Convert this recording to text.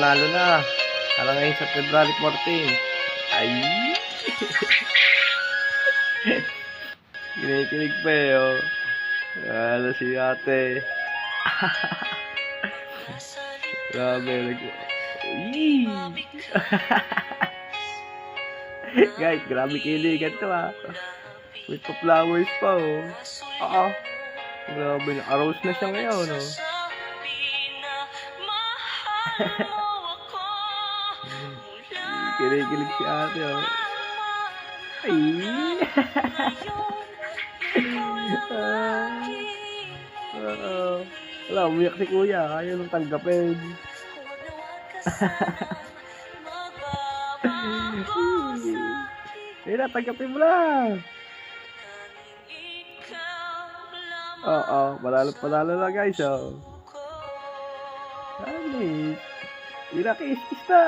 nanalo na. Parang ngayon sa February 14. Ay! Kinikilig pa eh, oh. Ano si ate. Grabe, Uy! Guys, grabe kiligan to ah. With the flowers pa oh. Grabe, na-arouse na siya ngayon oh. Kinikilig si ate oh. Ay! Wala, umiyak si kuya. Ayaw nang tanggapin. Kaya tanggapin mo lang. Oo, panalo na guys oh. Ay, Ira, kiss na.